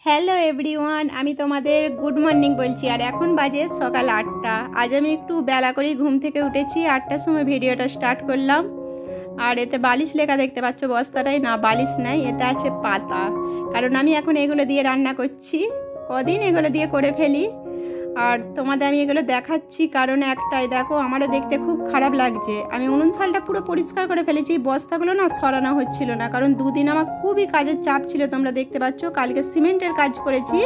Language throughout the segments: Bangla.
হ্যালো এভরিওয়ান, আমি তোমাদের গুড মর্নিং বলছি। আর এখন বাজে সকাল 8টা। আজ আমি একটু বেলা করেই ঘুম থেকে উঠেছি। 8টার সময় ভিডিওটা স্টার্ট করলাম। আর এতে বালিশ লেখা দেখতে পাচ্ছ, বস্তাটাই না, বালিশ নাই, এতে আছে পাতা। কারণ আমি এখন এগুলো দিয়ে রান্না করছি, কদিন এগুলো দিয়ে করে ফেলি। আর তোমাদের আমি এগুলো দেখাচ্ছি কারণ একটাই, দেখো আমারও দেখতে খুব খারাপ লাগছে। আমি উনুন শালটা পুরো পরিষ্কার করে ফেলেছি, বস্তাগুলো না সরানো হচ্ছিল না, কারণ দুদিন আমার খুবই কাজের চাপ ছিল। তোমরা দেখতে পাচ্ছ কালকে সিমেন্টের কাজ করেছি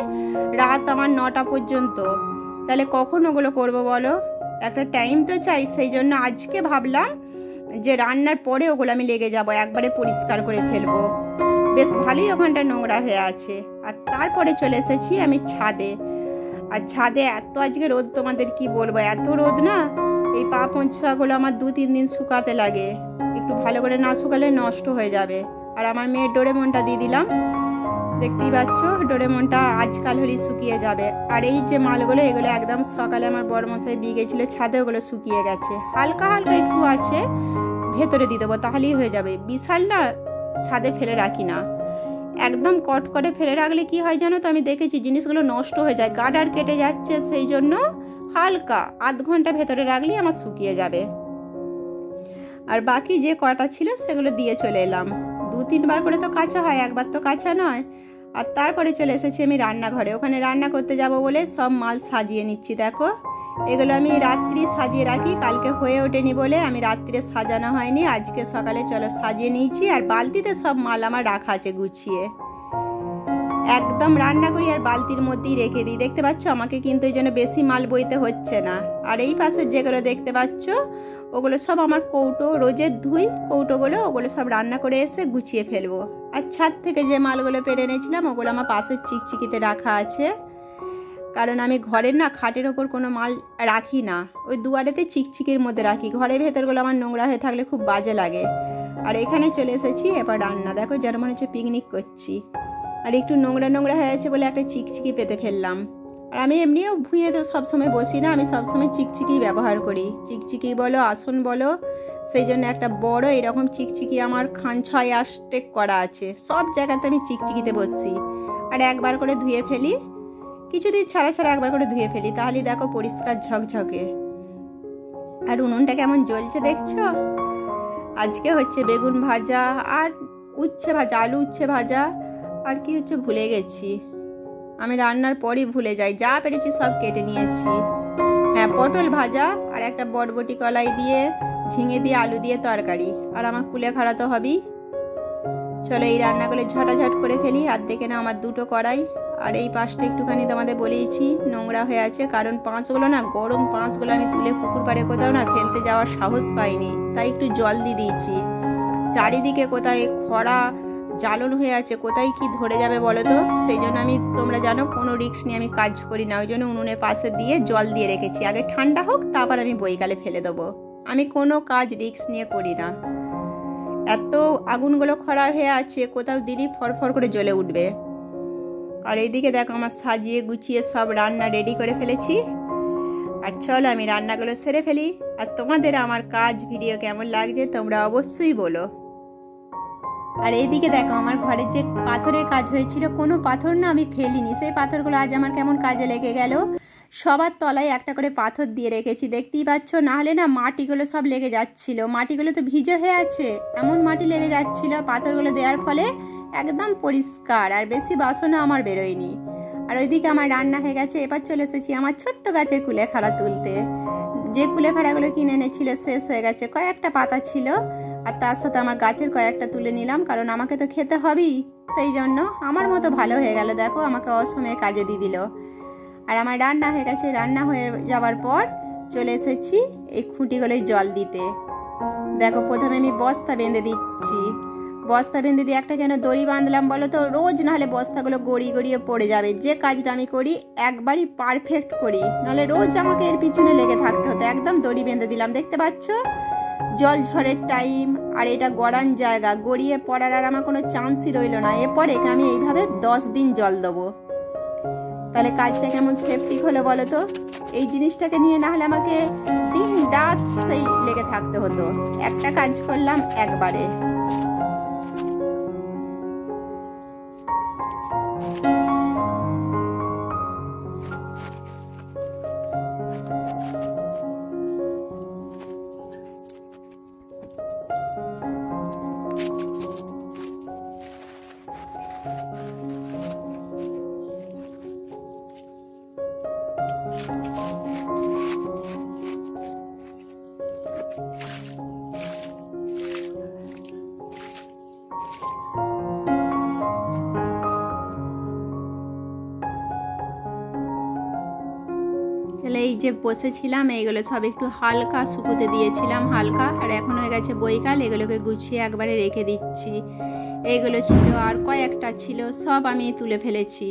রাত আমার 9টা পর্যন্ত। তাহলে কখন ওগুলো করবো বলো? একটা টাইম তো চাই। সেই জন্য আজকে ভাবলাম যে রান্নার পরে ওগুলো আমি লেগে যাব, একবারে পরিষ্কার করে ফেলবো। বেশ ভালোই ওখানটা নোংরা হয়ে আছে। আর তারপরে চলে এসেছি আমি ছাদে। আর ছাদে এত আজকে রোদ, তোমাদের কি বলবো, এত রোদ না, এই পা পোঁছাগুলো আমার 2-3 দিন শুকাতে লাগে। একটু ভালো করে না শুকালে নষ্ট হয়ে যাবে। আর আমার মেয়ের ডোরেমনটা দিয়ে দিলাম, দেখতেই পাচ্ছ ডোরেমনটা আজকাল হলেই শুকিয়ে যাবে। আর এই যে মালগুলো, এগুলো একদম সকালে আমার বড়মশাই দিয়ে গেছিলো ছাদে, ওগুলো শুকিয়ে গেছে। হালকা হালকা একটু আছে, ভেতরে দিয়ে দেবো, তাহলেই হয়ে যাবে। বিশাল না ছাদে ফেলে রাখি না, একদম কট করে ফেলে রাখলে কি হয় জানো তো, আমি দেখেছি জিনিসগুলো নষ্ট হয়ে যায়, গার্ডার কেটে যাচ্ছে। সেই জন্য হালকা আধ ঘন্টা ভেতরে রাখলেই আমার শুকিয়ে যাবে। আর বাকি যে কটা ছিল সেগুলো দিয়ে চলে এলাম। 2-3 বার করে তো কাঁচা হয়, একবার তো কাঁচা নয়। আর তারপরে চলে এসেছি আমি রান্নাঘরে। ওখানে রান্না করতে যাব বলে সব মাল সাজিয়ে নিচ্ছি। দেখো এগুলো আমি রাত্রি সাজিয়ে রাখি, কালকে হয়ে ওঠেনি বলে আমি রাত্রে সাজানো হয়নি, আজকে সকালে চলো সাজিয়ে নিয়েছি। আর বালতিতে সব মাল আমার রাখা আছে গুছিয়ে, একদম রান্না করি আর বালতির মধ্যেই রেখে দিই। দেখতে পাচ্ছ আমাকে কিন্তু এই জন্য বেশি মাল বইতে হচ্ছে না। আর এই পাশে যেগুলো দেখতে পাচ্ছ ওগুলো সব আমার কৌটো, রোজের ধুই কৌটোগুলো, ওগুলো সব রান্না করে এসে গুছিয়ে ফেলবো। আর ছাদ থেকে যে মালগুলো পেরে এনেছিলাম ওগুলো আমার পাশের চিকচিকিতে রাখা আছে, কারণ আমি ঘরের না খাটের ওপর কোনো মাল রাখি না, ওই দুয়ারেতে চিকচিকির মধ্যে রাখি। ঘরের ভেতরগুলো আমার নোংরা হয়ে থাকলে খুব বাজে লাগে। আর এখানে চলে এসেছি এবার রান্না, দেখো যেন মনে হচ্ছে পিকনিক করছি। আর একটু নোংরা নোংরা হয়ে আছে বলে একটা চিকচিকি পেতে ফেললাম। আর আমি এমনিও ভুঁইয়ে তো সবসময় বসি না, আমি সবসময় চিকচিকি ব্যবহার করি, চিকচিকি বলো আসন বলো। সেই জন্য একটা বড় এরকম চিকচিকি আমার 6 করা আছে, সব জায়গাতে আমি চিকচিকিতে বসছি। আর একবার করে ধুয়ে ফেলি, কিছুদিন ছাড়া ছাড়া একবার করে ধুয়ে ফেলি, তাহলে দেখো পরিষ্কার ঝকঝকে। আর উনুনটা কেমন জ্বলছে দেখছো। আজকে হচ্ছে বেগুন ভাজা আর উচ্ছে ভাজা, আলু উচ্ছে ভাজা। আর কি হচ্ছে ভুলে গেছি, আমি রান্নার পরই ভুলে যাই, যা পেরেছি সব কেটে নিয়েছি। হ্যাঁ, পটল ভাজা আর একটা বটবটি কলাই দিয়ে ঝিঙে দিয়ে আলু দিয়ে তরকারি। আর আমার কুলেখাড়া তো হবেই। চলো এই রান্নাগুলো ঝটাঝট করে ফেলি। আর দেখে না আমার 2টো কড়াই। আর এই পাশটা একটুখানি তোমাদের বলেইছি নোংরা হয়ে আছে, কারণ পাঁচগুলো না, গরম পাঁচগুলো আমি তুলে পুকুর পাড়ে কোথাও না ফেলতে যাওয়ার সাহস পাইনি, তাই একটু জল দিয়ে দিয়েছি। চারিদিকে কোথায় খরা জ্বালন হয়ে আছে, কোথায় কি ধরে যাবে বলো তো। সেই জন্য আমি, তোমরা জানো, কোনো রিস্ক নিয়ে আমি কাজ করি না, ওই জন্য উনুনের পাশে দিয়ে জল দিয়ে রেখেছি, আগে ঠান্ডা হোক তারপর আমি বইকালে ফেলে দেবো। আমি কোনো কাজ রিস্ক নিয়ে করি না। এত আগুনগুলো খরা হয়ে আছে, কোথাও দিলি ফরফর করে জ্বলে উঠবে। আর এইদিকে দেখো আমার সাজিয়ে গুছিয়ে সব রান্না রেডি করে ফেলেছি। আর চলো আমি রান্নাগুলো সেরে ফেলি। আর তোমাদের আমার কাজ ভিডিও কেমন লাগছে তোমরা অবশ্যই বলো। আর এইদিকে দেখো আমার ঘরের যে পাথরের কাজ হয়েছিল, কোনো পাথর না আমি ফেলিনি, সেই পাথরগুলো আজ আমার কেমন কাজে লেগে গেল। সবার তলায় একটা করে পাথর দিয়ে রেখেছি, দেখতেই পাচ্ছ, না হলে না মাটিগুলো সব লেগে যাচ্ছিল। মাটিগুলো তো ভিজে হয়ে আছে, এমন মাটি লেগে যাচ্ছিল। পাথরগুলো দেওয়ার ফলে একদম পরিষ্কার, আর বেশি বাসনও আমার বেরোয়নি। আর ওইদিকে আমার রান্না হয়ে গেছে। এবার চলে এসেছি আমার ছোট্ট গাছের কুলেখাড়া তুলতে। যে কুলেখাড়াগুলো কিনে এনেছিল শেষ হয়ে গেছে, কয়েকটা পাতা ছিল। আর তার সাথে আমার গাছের কয়েকটা তুলে নিলাম, কারণ আমাকে তো খেতে হবেই। সেই জন্য আমার মতো ভালো হয়ে গেল, দেখো আমাকে অসময়ে কাজে দিয়ে দিল। আর আমার রান্না হয়ে গেছে। রান্না হয়ে যাওয়ার পর চলে এসেছি এই খুঁটিগুলোয় জল দিতে। দেখো প্রথমে আমি বস্তা বেঁধে দিচ্ছি। বস্তা বেঁধে দিয়ে একটা যেন দড়ি বাঁধলাম বলো তো, রোজ নাহলে বস্তাগুলো গড়িয়ে গড়িয়ে পড়ে যাবে। যে কাজটা আমি করি একবারই পারফেক্ট করি, নাহলে রোজ আমাকে এর পিছনে লেগে থাকতে হতো। একদম দড়ি বেঁধে দিলাম, দেখতে পাচ্ছ জল ঝড়ের টাইম। আর এটা গড়ান জায়গা, গড়িয়ে পড়ার আর আমার কোনো চান্সই রইল না। এরপর একে আমি এইভাবে 10 দিন জল দেবো। তাহলে কাজটা কেমন সেফটিক হলো বলো তো। এই জিনিসটাকে নিয়ে না হলে আমাকে দিন রাত সেই লেগে থাকতে হতো। একটা কাজ করলাম একবারে। তাহলে এই যে বসেছিলাম এইগুলো সব একটু হালকা শুকোতে দিয়েছিলাম হালকা, আর এখন হয়ে গেছে বৈকাল, এগুলোকে গুছিয়ে একবারে রেখে দিচ্ছি। এইগুলো ছিল আর কয়েকটা ছিল, সব আমি তুলে ফেলেছি।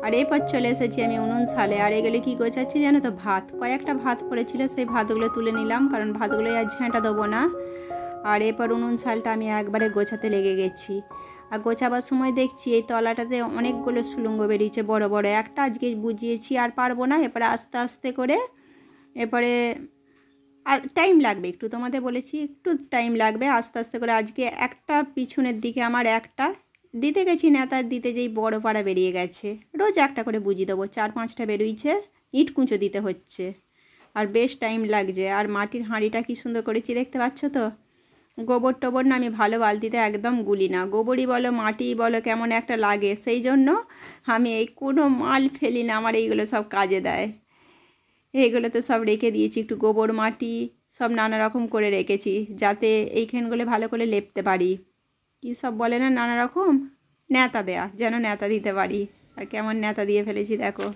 আর এরপর চলে এসেছি আমি উনুন সালে। আর এগুলো কি গোছাচ্ছি জানো তো, ভাত, কয়েকটা ভাত পড়েছিল, সেই ভাতগুলো তুলে নিলাম, কারণ ভাতগুলো আর ঝেঁটা দেবো না। আর এরপর উনুন সালটা আমি একবারে গোছাতে লেগে গেছি। আর গোছাবার সময় দেখছি এই তলাটাতে অনেকগুলো সুলঙ্গ বেরিয়েছে বড় বড়। একটা আজকে বুঝিয়েছি, আর পারবো না, এরপরে আস্তে আস্তে করে, এরপরে টাইম লাগবে একটু, তোমাদের বলেছি একটু টাইম লাগবে, আস্তে আস্তে করে। আজকে একটা পিছনের দিকে আমার একটা দিতে গেছি, নেতার দিতে যেই বড় পাড়া বেরিয়ে গেছে। রোজ একটা করে বুঝিয়ে দেবো, 4-5টা বেরোইছে, ইট কুঁচো দিতে হচ্ছে, আর বেশ টাইম লাগছে। আর মাটির হাঁড়িটা কি সুন্দর করেছি দেখতে পাচ্ছ তো। গোবর টোবর না আমি ভালো বালতিতে একদম গুলি না, গোবরই বলো মাটি বলো কেমন একটা লাগে, সেই জন্য আমি এই কোনো মাল ফেলি না, আমার এইগুলো সব কাজে দেয়। এইগুলোতে সব রেখে দিয়েছি, একটু গোবর মাটি সব নানা রকম করে রেখেছি, যাতে এইখানগুলো ভালো করে লেপতে পারি। কী সব বলে না নানা রকম, ন্যাতা দেয়া, যেন ন্যাতা দিতে পারি। আর কেমন ন্যাতা দিয়ে ফেলেছি দেখো,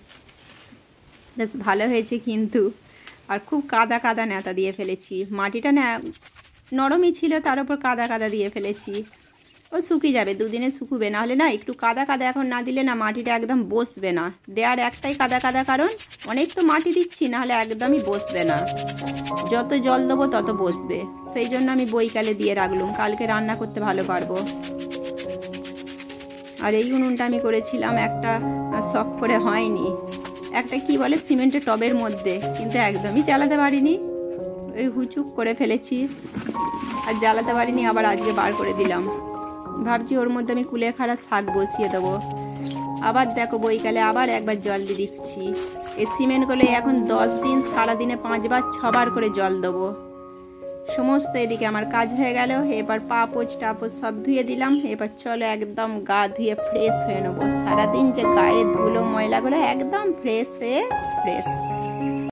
বেশ ভালো হয়েছে কিন্তু। আর খুব কাদা কাদা ন্যাতা দিয়ে ফেলেছি, মাটিটা না নরমই ছিল, তার উপর কাদা কাদা দিয়ে ফেলেছি। ও শুকিয়ে যাবে, দুদিনে শুকুবে, নাহলে না একটু কাদা কাদা এখন না দিলে না মাটিটা একদম বসবে না। দেওয়ার একটাই কাদা কাদা কারণ, অনেক তো মাটি দিচ্ছি, নাহলে একদমই বসবে না। যত জল দেবো তত বসবে, সেই জন্য আমি বৈকালে দিয়ে রাখলুম, কালকে রান্না করতে ভালো পারবো। আর এই উনুনটা আমি করেছিলাম একটা শখ করে, হয়নি, একটা কি বলে সিমেন্টের টবের মধ্যে, কিন্তু একদমই জ্বালাতে পারিনি, ওই হুচুক করে ফেলেছি আর জ্বালাতে পারিনি। আবার আজকে বার করে দিলাম, ভাবছি ওর মধ্যে আমি কুলেখাড়া শাক বসিয়ে দেবো। আবার দেখো বৈকালে আবার একবার জল দিয়ে দিচ্ছি। এই সিমেন্টগুলো এখন 10 দিন সারাদিনে 5বার 6বার করে জল দেবো। সমস্ত এদিকে আমার কাজ হয়ে গেল। এবার পাপোচ টাপোচ সব ধুয়ে দিলাম। এবার চলো একদম গা ধুয়ে ফ্রেশ হয়ে নেবো। সারাদিন যে গায়ে ধুলো ময়লাগুলো একদম ফ্রেশ হয়ে ফ্রেশ।